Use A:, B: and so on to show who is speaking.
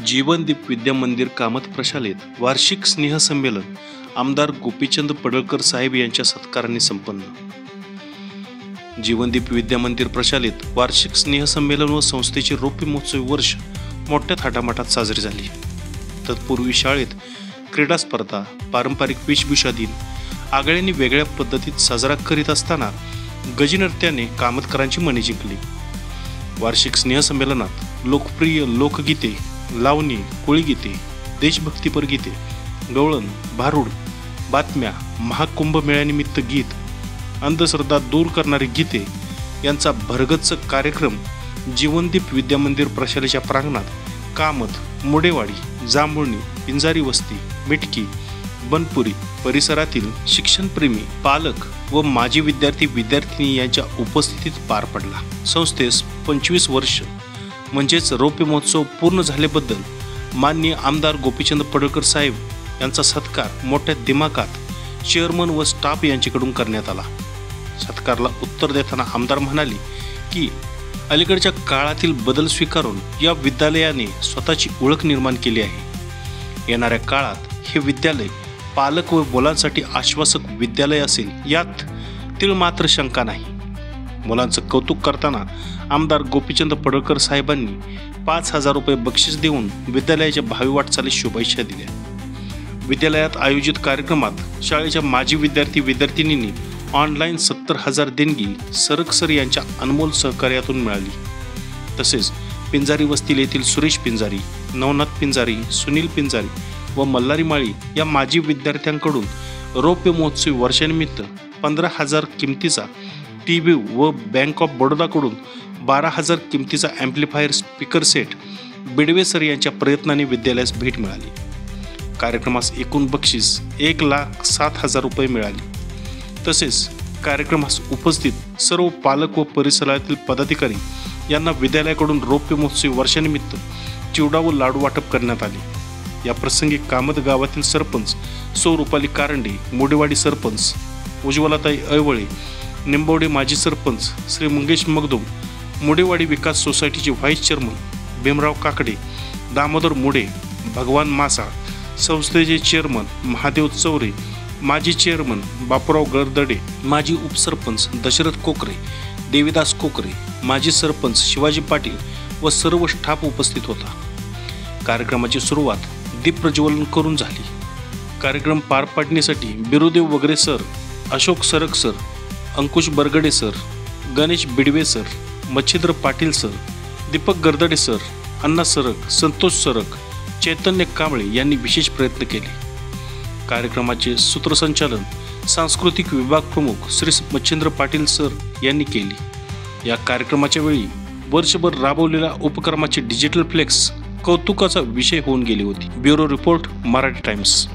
A: जीवनदीप विद्या मंदिर कामत प्रशालेत वार्षिक स्नेहसंमेलन आमदार गोपीचंद पडळकर साहेब यांच्या सत्काराने संपन्न. जीवनदीप विद्या मंदिर प्रशालेत वार्षिक स्नेहसंमेलन व संस्थेचे रौप्य महोत्सवी वर्ष मोठ्या थाटामाटात साजरे झाले. तत्पूर्वी शाळेत क्रीडा स्पर्धा, पारंपरिक वेशभूषा दिन आगळ्यांनी वेगळ्या पद्धतीत साजरा करीत असताना गजनृत्याने कामतकरांची मने जिंकली. वार्षिक स्नेहसंमेलनात लोकप्रिय लोकगीते, लावणी, कोळीगीते, देशभक्तीपर गीते, गवळण, भारूड, बातम्या, महाकुंभमेळ्यानिमित्त गीत, अंधश्रद्धा दूर करणारी गीते यांचा भरगच्च कार्यक्रम जीवनदीप विद्या मंदिर प्रशालेच्या प्रांगणात कामत, मुडेवाडी, जांभुळणी, पिंजारी वस्ती, मिटकी, बनपुरी परिसरातील शिक्षणप्रेमी पालक व माजी विद्यार्थी यांच्या उपस्थितीत पार पडला. संस्थेस 25 वर्ष म्हणजेच रौप्य महोत्सव पूर्ण झाल्याबद्दल माननीय आमदार गोपीचंद पडळकर साहेब यांचा सत्कार मोठ्या दिमाखात चेअरमन व स्टाफ यांच्याकडून करण्यात आला. सत्कारला उत्तर देताना आमदार म्हणाले की अलीकडच्या काळातील बदल स्वीकारून या विद्यालयाने स्वतःची ओळख निर्माण केली आहे. येणाऱ्या काळात हे विद्यालय पालक व मुलांसाठी आश्वासक विद्यालय असेल यात तीळ मात्र शंका नाही. मुलांचं कौतुक करताना आमदार गोपीचंद पडळकर साहेबांनी 5,000 रुपये बक्षीस देऊन विद्यालयाच्या भावी वाटचालीस शुभेच्छा दिल्या. विद्यालयात आयोजित कार्यक्रमात शाळेच्या माजी विद्यार्थींनी ऑनलाईन 70,000 देणगी सरक सर यांच्या अनमोल सहकार्यातून मिळाली. तसेच पिंजारी वस्तील येथील सुरेश पिंजारी, नवनाथ पिंजारी, सुनील पिंजारी व मल्हारी माळी या माजी विद्यार्थ्यांकडून रौप्य महोत्सवी वर्षानिमित्त 15,000 किमतीचा टीव्ही व बँक ऑफ बडोदाकडून 12,000 किमतीचा amplifier speaker set Bidwe sir यांच्या प्रयत्नाने विद्यालयास भेट मिळाली. कार्यक्रमास एकूण बक्षीस 1,07,000 रुपये मिळाले. तसेच कार्यक्रमास उपस्थित सर्व पालक व परिसरातील पदाधिकारी यांना विद्यालयाकडून रौप्य महोत्सवी वर्षानिमित्त चिवडा व लाडू वाटप करण्यात आले. या प्रसंगी कामत गावातील सरपंच सौ रुपाली कारंडे, मुडेवाडी सरपंच उज्ज्वलाताई ऐवळे, निंबवडे माजी सरपंच श्री मंगेश मगदूम, मुडेवाडी विकास सोसायटीचे व्हाईस चेअरमन भीमराव काकडे, दामोदर मुडे, भगवान मासाळ, संस्थेचे चेअरमन महादेव चौरे, माजी चेअरमन बापूराव गरदडे, माजी उपसरपंच दशरथ कोकरे, देवीदास कोकरे, माजी सरपंच शिवाजी पाटील व सर्व स्टाफ उपस्थित होता. कार्यक्रमाची सुरुवात दीप प्रज्वलन करून झाली. कार्यक्रम पार पाडण्यासाठी बिरुदेव वगैरे sir, Ashok Sarak sir, Ankush Bargade sir, Ganesh Bidwe sir, Machhindra Patil sir, Deepak Gardade sir, Anna Sarak, Santosh सरक, चैतन्य कांबळे यांनी विशेष प्रयत्न केले. कार्यक्रमाचे सूत्रसंचालन सांस्कृतिक विभाग प्रमुख श्री मच्छिंद्र पाटील सर यांनी केली. या कार्यक्रमाच्या वेळी वर्षभर राबवलेल्या उपक्रमाचे डिजिटल फ्लेक्स कौतुकाचा विषय होऊन गेली होती. Bureau report, Marathi times.